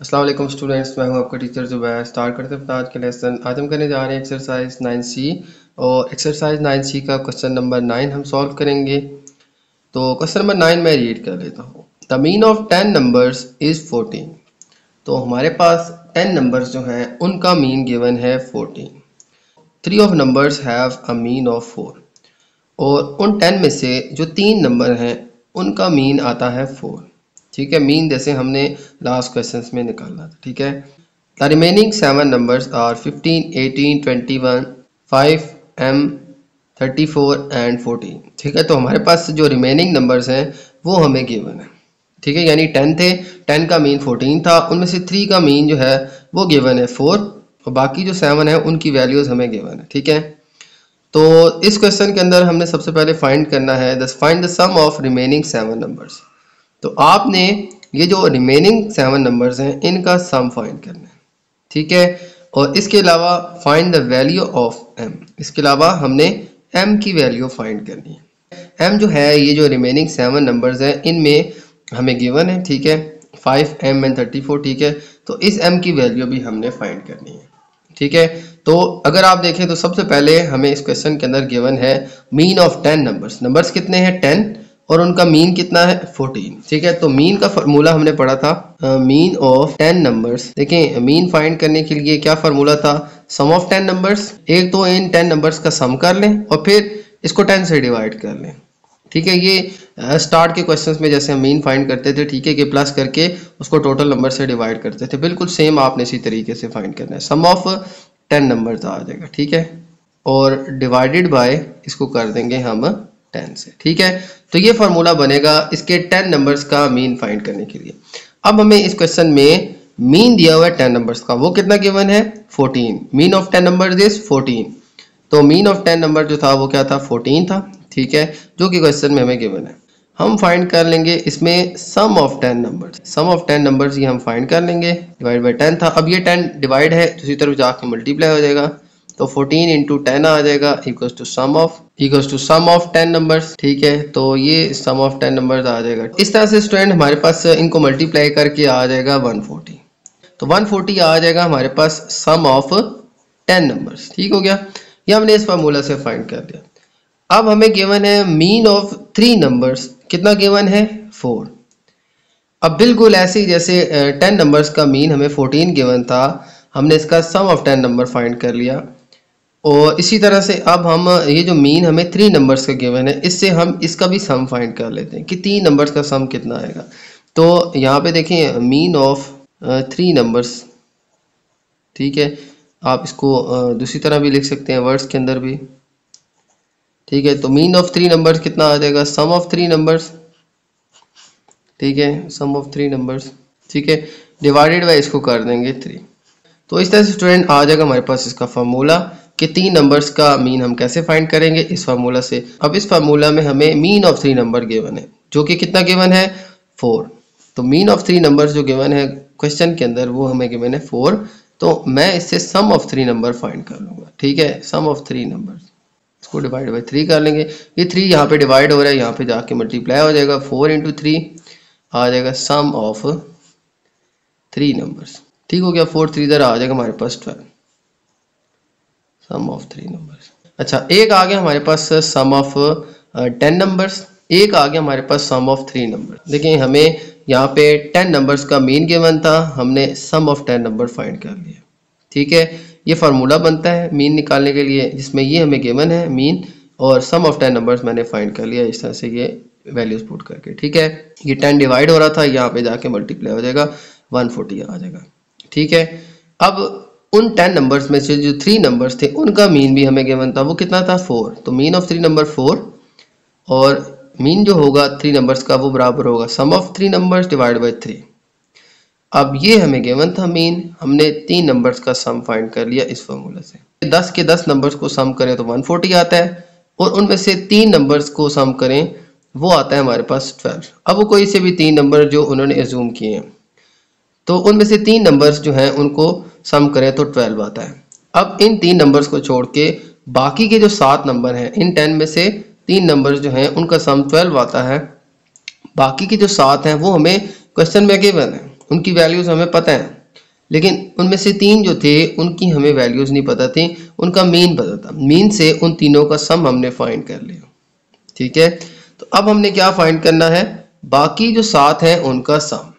अस्सलाम वालेकुम स्टूडेंट्स, मैं हूं आपका टीचर ज़ुबैर। स्टार्ट करते हैं आज के लेसन। आज हम करने जा रहे हैं एक्सरसाइज 9C और एक्सरसाइज 9C का क्वेश्चन नंबर 9 हम सॉल्व करेंगे। तो क्वेश्चन नंबर 9 मैं रीड कर लेता हूं। The mean of 10 numbers is 14। तो हमारे पास 10 नंबर्स जो हैं उनका मीन गिवन है 14। 3 of numbers have a mean of 4 और उन 10 में से जो 3 नंबर हैं उनका मीन आता है 4। ठीक है, मीन जैसे हमने लास्ट क्वेश्चंस में निकाला था। ठीक है, the remaining 7 numbers are 15, 18, 21, 5, M, 34 and 14। ठीक है, तो हमारे पास जो रिमेनिंग नंबर्स हैं वो हमें गिवन है। ठीक है, यानी 10 थे, 10 का मीन 14 था, उनमें से 3 का मीन जो है वो गिवन है 4 और बाकी जो 7 है उनकी वैल्यूज़ हमें गिवन है। ठीक है, तो इस क्वेश्चन के अंदर हमने सबसे पहले फाइंड करना है find the sum of remaining 7 numbers. तो आपने ये जो रिमेनिंग 7 नंबर्स हैं इनका सम फाइंड करना है। ठीक है, और इसके अलावा find the value of m। इसके अलावा हमने m की वैल्यू फाइंड करनी है। m जो है ये जो रिमेनिंग 7 नंबर्स हैं इनमें हमें गिवन है। ठीक है, 5, M एंड 34। ठीक है, तो इस m की वैल्यू भी हमने फाइंड करनी है। ठीक है, तो अगर आप देखें तो सबसे पहले हमें इस क्वेश्चन के अंदर गिवन है मीन ऑफ 10 नंबर्स। नंबर्स कितने हैं? 10 और उनका मीन कितना है? 14। ठीक है, तो मीन का फार्मूला हमने पढ़ा था मीन ऑफ 10 नंबर्स। देखें, मीन फाइंड करने के लिए क्या फार्मूला था? सम ऑफ 10 नंबर्स। एक तो इन 10 नंबर्स का सम कर लें और फिर इसको 10 से डिवाइड कर लें। ठीक है, ये स्टार्ट के क्वेश्चंस में जैसे हम मीन फाइंड करते थे, ठीक है, कि प्लस करके उसको टोटल नंबर से डिवाइड करते थे, बिल्कुल सेम आपने इसी तरीके से फाइंड करना है। सम ऑफ 10 नंबर्स आ जाएगा। ठीक है, और डिवाइडेड बाय इसको कर देंगे हम 10 से। ठीक है, तो ये फार्मूला बनेगा इसके 10 नंबर्स का मीन फाइंड करने के लिए। अब हमें इस क्वेश्चन में मीन दिया हुआ है 10 नंबर्स का, वो कितना गिवन है? 14। Mean of 10 numbers is 14। तो मीन ऑफ 10 नंबर जो था वो क्या था? 14 था। ठीक है, जो कि क्वेश्चन में हमें गिवन है। हम फाइंड कर लेंगे इसमें sum of 10 numbers. Sum of 10 numbers ये हम फाइंड कर लेंगे। डिवाइड बाय 10 था, अब ये 10 डिवाइड है दूसरी तरफ जाके मल्टीप्लाई हो जाएगा, तो 14 इंटू 10 आ जाएगा equals to sum of 10 numbers. ठीक है, तो ये सम ऑफ 10 नंबर्स आ जाएगा। इस तरह से स्टूडेंट हमारे पास इनको मल्टीप्लाई करके आ जाएगा 140। तो 140 आ जाएगा हमारे पास सम ऑफ 10 नंबर्स। ठीक हो गया, ये हमने इस फार्मूला से फाइंड कर लिया। अब हमें गिवन है मीन ऑफ 3 नंबर्स। कितना गिवन है? 4। अब बिल्कुल ऐसे ही जैसे 10 नंबर्स का मीन हमें 14 गिवन था, हमने इसका सम ऑफ 10 नंबर फाइंड कर लिया। और इसी तरह से अब हम ये जो मीन हमें 3 नंबर्स का गिवन है, इससे हम इसका भी सम फाइंड कर लेते हैं कि 3 नंबर्स का सम कितना आएगा। तो यहाँ पे देखें मीन ऑफ 3 नंबर्स। ठीक है, आप इसको दूसरी तरह भी लिख सकते हैं, वर्ड्स के अंदर भी। ठीक है, तो मीन ऑफ 3 नंबर्स कितना आ जाएगा? सम ऑफ 3 नंबर्स। ठीक है, सम ऑफ 3 नंबर्स। ठीक है, डिवाइडेड बाय इसको कर देंगे 3। तो इस तरह से स्टूडेंट आ जाएगा हमारे पास इसका फार्मूला कि 3 नंबर्स का मीन हम कैसे फाइंड करेंगे इस फार्मूला से। अब इस फार्मूला में हमें मीन ऑफ 3 नंबर गिवन है, जो कि कितना गिवन है? 4। तो मीन ऑफ 3 नंबर्स जो गिवन है क्वेश्चन के अंदर वो हमें गिवन है 4। तो मैं इससे सम ऑफ 3 नंबर फाइंड कर लूँगा। ठीक है, सम ऑफ 3 नंबर, इसको डिवाइड बाई 3 कर लेंगे। ये 3 यहाँ पे डिवाइड हो रहा है, यहाँ पे जाके मल्टीप्लाई हो जाएगा। 4 इंटू 3 आ जाएगा सम ऑफ 3 नंबर्स। ठीक हो गया, 4 3 इधर आ जाएगा हमारे पास 12, सम ऑफ 3 नंबर्स। अच्छा, एक आ गया हमारे पास सम ऑफ 10 नंबर्स, एक आ गया हमारे पास सम ऑफ 3 नंबर्स। देखिए, हमें यहाँ पे 10 नंबर्स का मीन गिवन था, हमने सम ऑफ 10 नंबर फाइंड कर लिया। ठीक है, ये फार्मूला बनता है मीन निकालने के लिए, जिसमें ये हमें गिवन है मीन और सम ऑफ 10 नंबर्स मैंने फाइंड कर लिया इस तरह से ये वैल्यूज पुट करके। ठीक है, ये 10 डिवाइड हो रहा था, यहाँ पे जाके मल्टीप्लाई हो जाएगा, 140 आ जाएगा। ठीक है, अब उन 10 नंबर्स में से जो 3 नंबर्स थे उनका मीन भी हमें गिवन था, वो कितना था? 4। तो मीन ऑफ 3 नंबर 4 और मीन जो होगा 3 नंबर्स का वो बराबर होगा सम ऑफ 3 नंबर्स डिवाइड बाई 3। अब ये हमें गिवन था मीन, हमने 3 नंबर्स का सम फाइंड कर लिया इस फार्मूला से। 10 के 10 नंबर्स को सम करें तो 140 आता है और उनमें से 3 नंबर्स को सम करें वो आता है हमारे पास 12। अब वो कोई से भी 3 नंबर जो उन्होंने एज्यूम किए हैं, तो उनमें से 3 नंबर्स जो हैं उनको सम करें तो 12 आता है। अब इन 3 नंबर्स को छोड़ के बाकी के जो 7 नंबर हैं, इन 10 में से 3 नंबर्स जो हैं उनका सम 12 आता है। बाकी के जो 7 हैं वो हमें क्वेश्चन में गिवन है। उनकी वैल्यूज़ हमें पता है, लेकिन उनमें से 3 जो थे उनकी हमें वैल्यूज़ नहीं पता थी, उनका मीन पता था। मीन से उन तीनों का सम हमने फाइंड कर लिया, ठीक है। तो अब हमने क्या फाइंड करना है, बाकी जो 7 हैं उनका सम,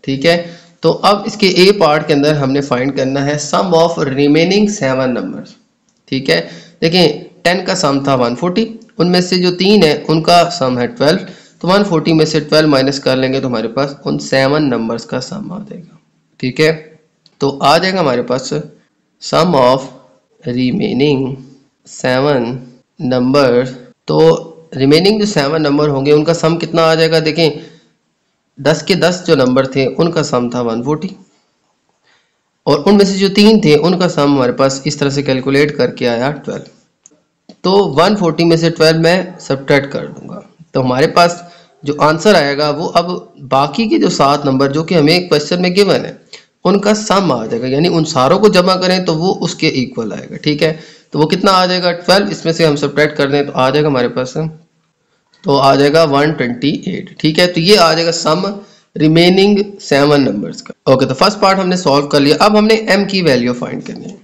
ठीक है। तो अब इसके ए पार्ट के अंदर हमने फाइंड करना है सम ऑफ रिमेनिंग 7 नंबर्स, ठीक है। देखें 10 का सम था 140, उनमें से जो 3 है उनका सम है 12, तो 140 में से 12 माइनस कर लेंगे तो हमारे पास उन 7 नंबर्स का सम आ जाएगा, ठीक है। तो आ जाएगा हमारे पास सम ऑफ रिमेनिंग 7 नंबर। तो रिमेनिंग जो 7 नंबर होंगे उनका सम कितना आ जाएगा, देखें 10 के 10 जो नंबर थे उनका सम था 140, और उनमें से जो 3 थे उनका सम हमारे पास इस तरह से कैलकुलेट करके आया 12। तो 140 में से 12 मैं सब्ट्रैक्ट कर दूंगा, तो हमारे पास जो आंसर आएगा वो अब बाकी के जो 7 नंबर जो कि हमें क्वेश्चन में गिवन है उनका सम आ जाएगा, यानी उन सारों को जमा करें तो वो उसके इक्वल आएगा, ठीक है। तो वो कितना आ जाएगा 12, इसमें से हम सब्ट्रैक्ट कर दें तो आ जाएगा हमारे पास, तो आ जाएगा 128, ठीक है। तो ये आ जाएगा सम रिमेनिंग 7 नंबर्स का। ओके, तो फर्स्ट पार्ट हमने सॉल्व कर लिया। अब हमने m की वैल्यू फाइंड करनी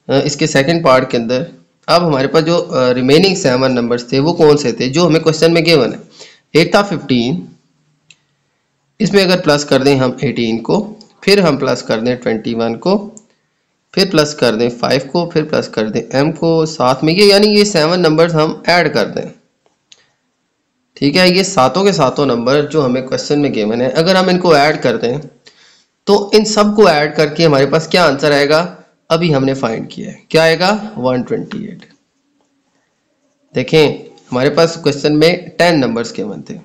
है इसके सेकंड पार्ट के अंदर। अब हमारे पास जो रिमेनिंग 7 नंबर्स थे वो कौन से थे जो हमें क्वेश्चन में गिवन है। 8 था 15, इसमें अगर प्लस कर दें हम 18 को, फिर हम प्लस कर दें 21 को, फिर प्लस कर दें 5 को, फिर प्लस कर दें m को साथ में, ये यानी ये 7 नंबर्स हम ऐड कर दें, ठीक है। ये सातों के सातों नंबर जो हमें क्वेश्चन में गिवन है, अगर हम इनको ऐड कर दें तो इन सब को ऐड करके हमारे पास क्या आंसर आएगा, अभी हमने फाइंड किया है, क्या आएगा 128। देखें हमारे पास क्वेश्चन में 10 नंबर्स गिवन थे,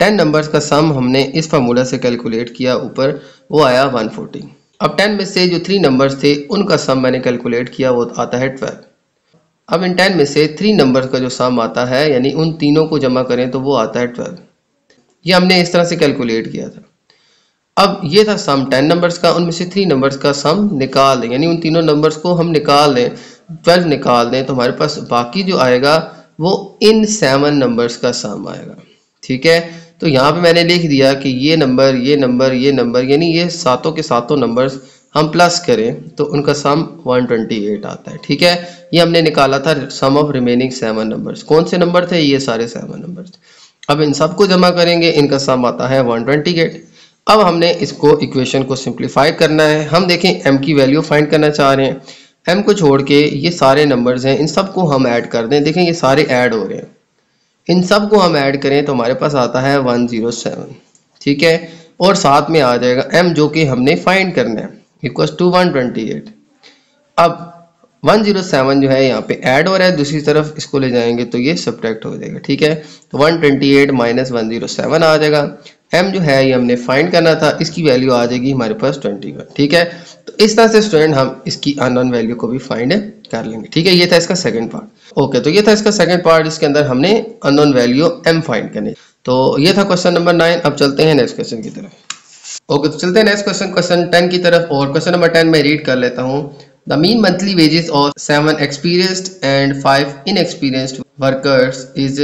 10 नंबर्स का सम हमने इस फार्मूला से कैलकुलेट किया ऊपर, वो आया 140। अब 10 में से जो 3 नंबर्स थे उनका सम मैंने कैलकुलेट किया, वो आता है 12। अब इन 10 में से 3 नंबर्स का जो सम आता है, यानी उन तीनों को जमा करें तो वो आता है 12। ये हमने इस तरह से कैलकुलेट किया था। अब ये था सम 10 नंबर्स का, उनमें से 3 नंबर्स का सम निकाल दें, यानी उन तीनों नंबर्स को हम निकाल दें, 12 निकाल दें, तो हमारे पास बाकी जो आएगा वो इन 7 नंबर्स का सम आएगा, ठीक है। तो यहाँ पे मैंने लिख दिया कि ये नंबर, ये नंबर, ये नंबर, यानी ये सातों के सातों नंबर्स हम प्लस करें तो उनका सम 128 आता है, ठीक है। ये हमने निकाला था सम ऑफ रिमेनिंग 7 नंबर्स। कौन से नंबर थे, ये सारे 7 नंबर्स। अब इन सबको जमा करेंगे, इनका सम आता है 128। अब हमने इसको इक्वेशन को सिंप्लीफाई करना है। हम देखें m की वैल्यू फाइंड करना चाह रहे हैं, m को छोड़ के ये सारे नंबर्स हैं इन सबको हम ऐड कर दें। देखें ये सारे ऐड हो रहे हैं, इन सब को हम ऐड करें तो हमारे पास आता है 107, ठीक है। और साथ में आ जाएगा m जो कि हमने फाइंड करना है, इक्वल टू 128। अब 107 जो है यहाँ पे ऐड हो रहा है, दूसरी तरफ इसको ले जाएंगे तो ये सब्ट्रैक्ट हो जाएगा, ठीक है। तो 128 माइनस 107 आ जाएगा। m जो है ये हमने फाइंड करना था, इसकी वैल्यू आ जाएगी हमारे पास 21, ठीक है। तो इस तरह से स्टूडेंट हम इसकी अननोन वैल्यू को भी फाइंड कर लेंगे, ठीक है। ये था इसका सेकंड पार्ट। ओके, तो ये था इसका सेकंड पार्ट, इसके अंदर हमने अननोन वैल्यू m फाइंड करनी। तो ये था क्वेश्चन नंबर 9। अब चलते हैं नेक्स्ट क्वेश्चन की तरफ। ओके, तो चलते हैं नेक्स्ट क्वेश्चन, क्वेश्चन 10 की तरफ। और क्वेश्चन नंबर 10 में रीड कर लेता हूँ। The mean monthly wages of 7 experienced and 5 inexperienced workers is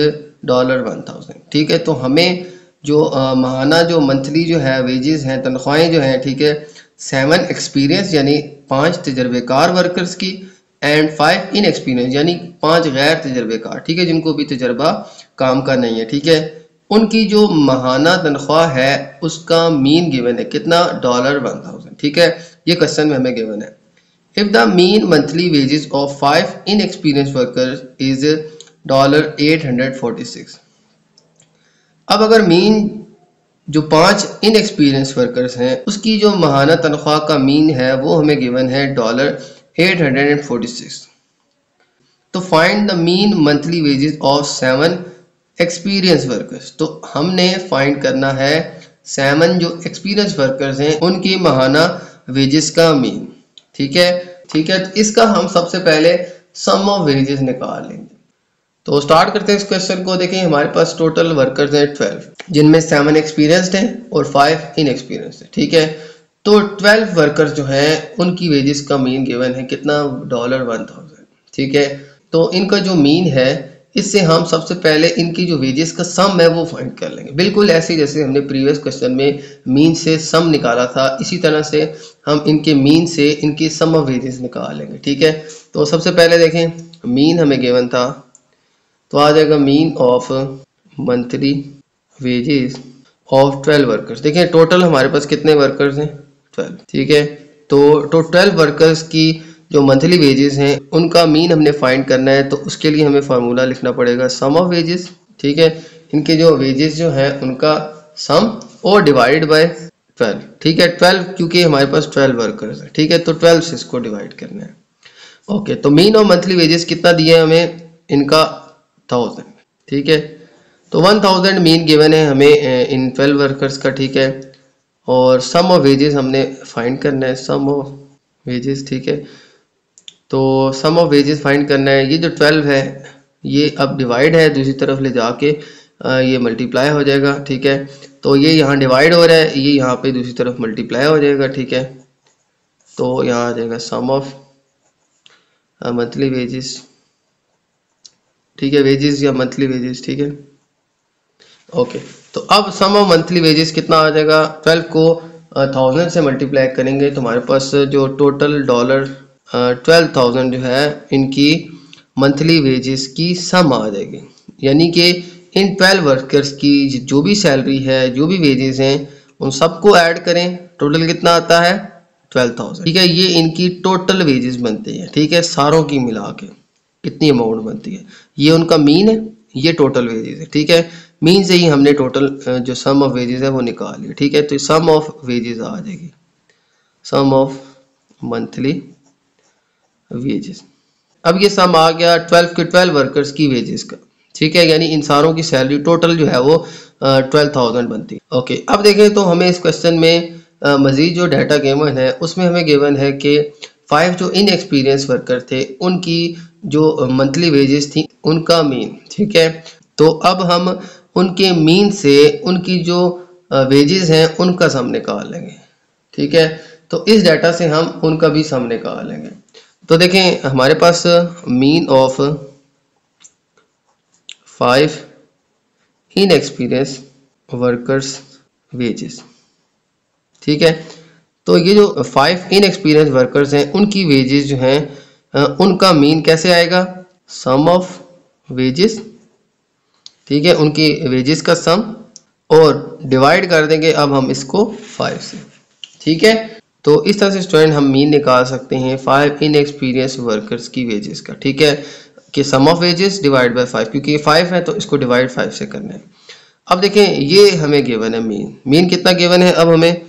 $1000, ठीक है। तो हमें जो माहाना जो मंथली जो है वेजेस हैं, तनख्वाहें जो हैं, ठीक है, 7 एक्सपीरियंस यानी 5 तजर्बेकार वर्कर्स की, एंड 5 इनएक्सपीरियंस यानी 5 गैर तजर्बेकार, ठीक है, जिनको भी तजर्बा काम का नहीं है, ठीक है, उनकी जो माहाना तनख्वाह है उसका मीन गिवन है कितना, $1000, ठीक है। ये क्वेश्चन में हमें गिवन है। If the mean monthly wages of 5 inexperience workers is $846। अब अगर मीन जो 5 इनएक्सपीरियंस वर्कर्स हैं उसकी जो माहाना तनख्वाह का मीन है वो हमें गिवन है $846। तो find the mean monthly wages of 7 experience workers. तो हमने फाइंड करना है 7 जो एक्सपीरियंस वर्कर्स हैं उनकी माहाना वेजेस का मीन, ठीक है, ठीक है। तो इसका हम सबसे पहले सम ऑफ वेजेस निकाल लेंगे। तो स्टार्ट करते हैं इस क्वेश्चन को। देखें हमारे पास टोटल वर्कर्स हैं 12, जिनमें 7 एक्सपीरियंस्ड हैं और 5 इनएक्सपीरियंस्ड हैं, ठीक है। तो 12 वर्कर्स जो हैं उनकी वेजेस का मीन गिवन है कितना, $1000, ठीक है। तो इनका जो मीन है इससे हम सबसे पहले इनकी जो वेजेस का सम है वो फाइंड कर लेंगे, बिल्कुल ऐसे जैसे हमने प्रीवियस क्वेश्चन में मीन से सम निकाला था, इसी तरह से हम इनके मीन से इनकी सम ऑफ वेजेस निकाल लेंगे। ठीक है, तो सबसे पहले देखें मीन हमें गिवन था, तो आ जाएगा mean of monthly wages of 12 workers. देखें टोटल हमारे पास कितने वर्कर्स हैं, 12। ठीक है, तो 12 वर्कर्स की जो मंथली वेजेस हैं उनका मीन हमने फाइंड करना है, तो उसके लिए हमें फार्मूला लिखना पड़ेगा सम ऑफ वेजेस। ठीक है, इनके जो वेजेस जो हैं उनका सम और डिवाइड बाय 12। ठीक है, 12 क्योंकि हमारे पास 12 वर्कर्स है। ठीक है, तो 12 से इसको डिवाइड करना है। ओके, तो मीन ऑफ मंथली वेजेस कितना दिया है हमें, इनका 1000। ठीक है, तो 1000 मीन गिवन है हमें इन 12 वर्कर्स का। ठीक है, और सम ऑफ वेजेस हमने फाइंड करना है, सम ऑफ वेजेस। ठीक है, तो सम ऑफ वेजेस फाइंड करना है। ये जो 12 है ये अब डिवाइड है, दूसरी तरफ ले जाके ये मल्टीप्लाई हो जाएगा। ठीक है, तो ये यहाँ डिवाइड हो रहा है, ये यहाँ पे दूसरी तरफ मल्टीप्लाई हो जाएगा। ठीक है, तो यहाँ आ जाएगा सम ऑफ मंथली वेजेस। ठीक है, वेजेस या मंथली वेजेस। ठीक है, ओके, तो अब सम ऑफ मंथली वेजेस कितना आ जाएगा, 12 को 1000 से मल्टीप्लाई करेंगे तो हमारे पास जो टोटल डॉलर 12,000 जो है इनकी मंथली वेजेस की सम आ जाएगी। यानी कि इन 12 वर्कर्स की जो भी सैलरी है, जो भी वेजेस हैं, उन सबको ऐड करें, टोटल कितना आता है 12,000। ठीक है, ये इनकी टोटल वेजेस बनती है। ठीक है, सारों की मिला के कितनी अमाउंट बनती है, ये उनका मीन है, ये टोटल वेजेस है। ठीक है, मीन से ही हमने टोटल जो सम ऑफ वेजेस है वो निकाल लिया। ठीक है, तो सम ऑफ वेजेस आ जाएगी, सम ऑफ मंथली वेजेस। अब ये सम आ गया 12 के 12 वर्कर्स की वेजेस का। ठीक है, यानी इन सारों की सैलरी टोटल जो है वो 12,000 बनती है। ओके, अब देखें तो हमें इस क्वेश्चन में मजीद जो डाटा गिवन है उसमें हमें गिवन है कि 5 जो इनएक्सपीरियंस वर्कर थे उनकी जो मंथली वेजेस थी उनका मीन। ठीक है, तो अब हम उनके मीन से उनकी जो वेजेस हैं उनका सम निकाल लेंगे। ठीक है, तो इस डाटा से हम उनका भी सम निकाल लेंगे। तो देखें हमारे पास mean of 5 inexperience workers wages. ठीक है, तो ये जो 5 इनएक्सपीरियंस वर्कर्स हैं उनकी वेजेस जो हैं उनका मीन कैसे आएगा, सम ऑफ वेजेस। ठीक है, उनकी वेजेस का सम और डिवाइड कर देंगे अब हम इसको 5 से। ठीक है, तो इस तरह से स्टूडेंट हम मीन निकाल सकते हैं 5 इनएक्सपीरियंस वर्कर्स की वेजेस का। ठीक है, कि sum of wages divide by 5, क्योंकि ये 5 है तो इसको डिवाइड 5 से करना है। अब देखें ये हमें गिवन है मीन कितना गिवन है, अब हमें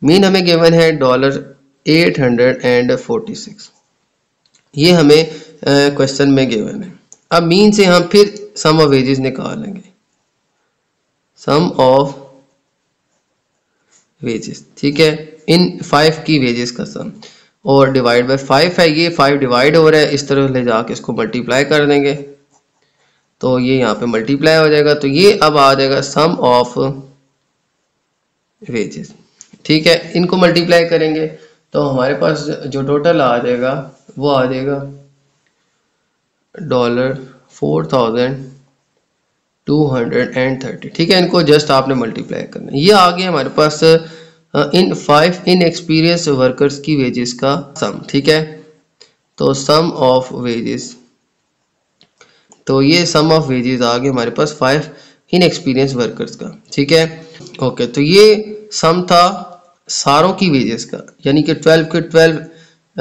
मीन हमें गिवन है $846, ये हमें क्वेश्चन में गिवन है। अब मीन से हम फिर सम ऑफ वेजेस निकालेंगे, सम ऑफ वेजेस। ठीक है, इन 5 की वेजेस का सम और डिवाइड बाय 5 है, ये 5 डिवाइड हो रहा है, इस तरह ले जाके इसको मल्टीप्लाई कर देंगे तो ये यहाँ पे मल्टीप्लाई हो जाएगा, तो ये अब आ जाएगा सम ऑफ वेजेस। ठीक है, इनको मल्टीप्लाई करेंगे तो हमारे पास जो टोटल आ जाएगा वो आ जाएगा $4,230। ठीक है, इनको जस्ट आपने मल्टीप्लाई करना है। ये आ गया हमारे पास इन 5 इनएक्सपीरियंस वर्कर्स की वेजेस का सम। ठीक है, तो सम ऑफ वेजेस, तो ये सम ऑफ वेजेस आ गए हमारे पास 5 इनएक्सपीरियंस वर्कर्स का। ठीक है, ओके, तो ये सम था सारों की वेजेस का, यानी कि 12 के 12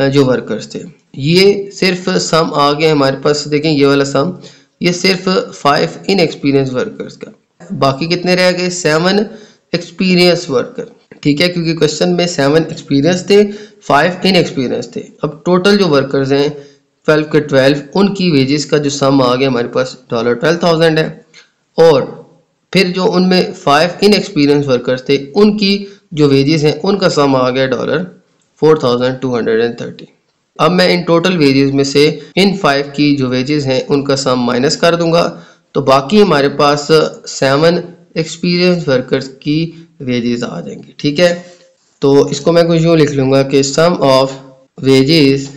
जो वर्कर्स थे, ये सिर्फ सम आ गया हमारे पास। देखें ये वाला सम, ये सिर्फ 5 इनएक्सपीरियंस वर्कर्स का, बाकी कितने रह गए 7 एक्सपीरियंस वर्कर। ठीक है, क्योंकि क्वेश्चन में 7 एक्सपीरियंस थे, 5 इनएक्सपीरियंस थे। अब टोटल जो वर्कर्स हैं 12 के 12, उनकी वेजेस का जो सम आ गया हमारे पास $12,000 है, और फिर जो उनमें 5 इनएक्सपीरियंस वर्कर्स थे उनकी जो वेजेस हैं उनका सम आ गया $4,230। अब मैं इन टोटल वेजेस में से इन 5 की जो वेजेस हैं उनका सम माइनस कर दूंगा, तो बाकी हमारे पास 7 एक्सपीरियंस वर्कर्स की वेजेस आ जाएंगी। ठीक है, तो इसको मैं कुछ यूँ लिख लूँगा कि sum of wages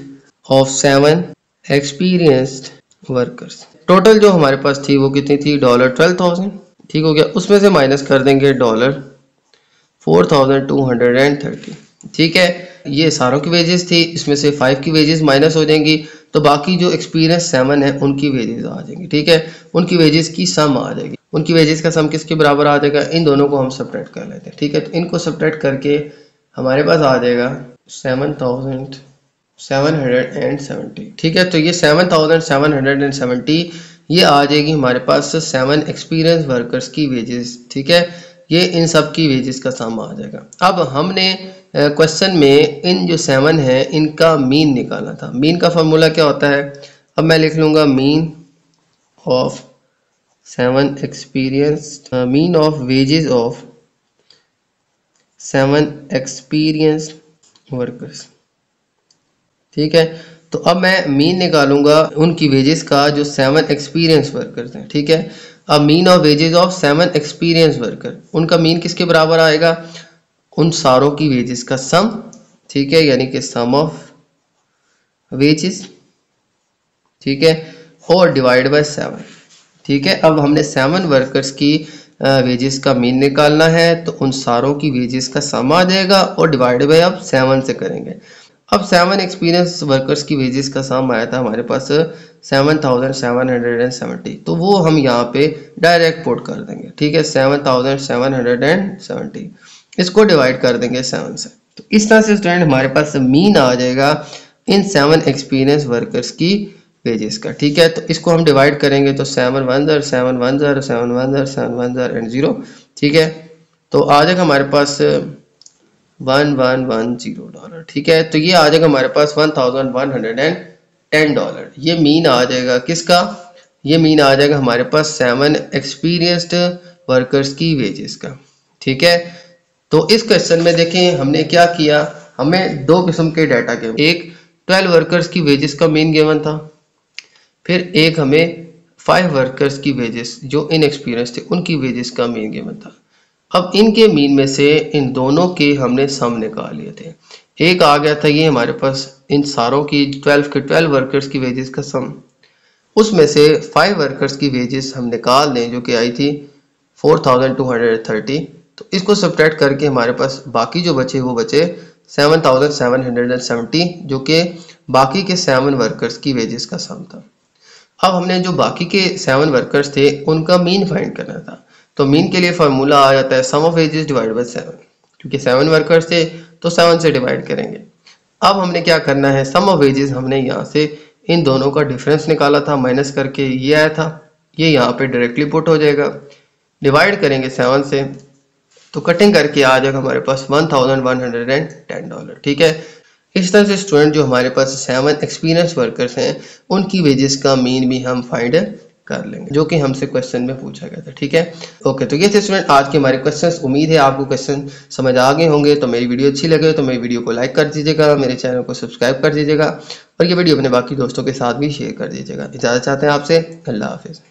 of 7 experienced workers. Total जो हमारे पास थी वो कितनी थी $12,000, ठीक हो गया। उसमें से माइनस कर देंगे $4,230, ठीक है। ये सारों की वेजेस थी, इसमें से 5 की वेजेस माइनस हो जाएंगी, तो बाकी जो एक्सपीरियंस 7 है उनकी वेजेस आ जाएंगी, ठीक है। उनकी वेजेस की सम आ जाएगी। उनकी वेजेस का सम किसके बराबर आ जाएगा, इन दोनों को हम सब्ट्रैक्ट कर लेते हैं, ठीक है। तो इनको सब्ट्रैक्ट करके हमारे पास आ जाएगा 7,770, ठीक है। तो ये 7,770 ये आ जाएगी हमारे पास 7 एक्सपीरियंस वर्कर्स की वेजेस, ठीक है। ये इन सब की वेजेस का सम आ जाएगा। अब हमने क्वेश्चन में इन जो 7 है इनका मीन निकालना था। मीन का फॉर्मूला क्या होता है, अब मैं लिख लूँगा mean of 7 experience, mean of wages of 7 experience workers, ठीक है। तो अब मैं मीन निकालूंगा उनकी वेजेस का जो 7 एक्सपीरियंस वर्कर्स हैं, ठीक है। अब mean of wages of 7 experience worker, उनका मीन किसके बराबर आएगा, उन सारों की वेजेस का सम, ठीक है, यानी कि सम ऑफ वेजेस, ठीक है, और डिवाइड बाय 7, ठीक है। अब हमने 7 वर्कर्स की वेजेस का मीन निकालना है, तो उन सारों की वेजेस का सम आ जाएगा और डिवाइड बाय अब 7 से करेंगे। अब 7 एक्सपीरियंस वर्कर्स की वेजेस का सम आया था हमारे पास 7,770, तो वो हम यहाँ पे डायरेक्ट पुट कर देंगे, ठीक है। 7,770 इसको डिवाइड कर देंगे 7 से, तो इस तरह से स्टूडेंट हमारे पास मीन आ जाएगा इन 7 एक्सपीरियंस वर्कर्स की वेजेस का, ठीक है। तो इसको हम डिवाइड करेंगे तो 7 1 0 7 1 0 7 1 0 7 1 0 एंड 0, ठीक है। तो आ जाएगा हमारे पास $1110, ठीक है। तो ये आ जाएगा हमारे पास $1,110, ये मीन आ जाएगा किसका, ये मीन आ जाएगा हमारे पास 7 एक्सपीरियंस्ड वर्कर्स की वेजेस का, ठीक है। तो इस क्वेश्चन में देखें हमने क्या किया, हमें दो किस्म के डाटा के, एक 12 वर्कर्स की वेजेस का मीन गिवन था, फिर एक हमें 5 वर्कर्स की वेजेस जो इनएक्सपीरियंस थे उनकी वेजेस का मीन गिवन था। अब इनके मीन में से इन दोनों के हमने सम निकाल लिए थे। एक आ गया था ये हमारे पास इन सारों की 12 वर्कर्स की वेजेस का सम, उसमें से 5 वर्कर्स की वेजेस हम निकाल दें जो कि आई थी 4,230, तो इसको सब्ट्रैक्ट करके हमारे पास बाकी जो बचे वो बचे 7,770 जो कि बाकी के 7 वर्कर्स की वेजेस का सम था। अब हमने जो बाकी के 7 वर्कर्स थे उनका मीन फाइंड करना था, तो मीन के लिए फार्मूला आ जाता है सम ऑफ वेजेस डिवाइड बाय 7, क्योंकि 7 वर्कर्स थे तो 7 से डिवाइड करेंगे। अब हमने क्या करना है, सम ऑफ वेजेस हमने यहाँ से इन दोनों का डिफरेंस निकाला था, माइनस करके ये आया था, ये यहाँ पे डायरेक्टली पुट हो जाएगा, डिवाइड करेंगे 7 से, तो कटिंग करके आ जाएगा हमारे पास $1,110, ठीक है। इस तरह से स्टूडेंट जो हमारे पास 7 एक्सपीरियंस वर्कर्स हैं उनकी वेजेस का मीन भी हम फाइंड कर लेंगे, जो कि हमसे क्वेश्चन में पूछा गया था, ठीक है। ओके, तो ये थे स्टूडेंट आज के हमारे क्वेश्चंस। उम्मीद है आपको क्वेश्चन समझ आ गए होंगे। तो मेरी वीडियो अच्छी लगे तो मेरी वीडियो को लाइक कर दीजिएगा, मेरे चैनल को सब्सक्राइब कर दीजिएगा और ये वीडियो अपने बाकी दोस्तों के साथ भी शेयर कर दीजिएगा। इजाज़त चाहते हैं आपसे, अल्लाह हाफिज़।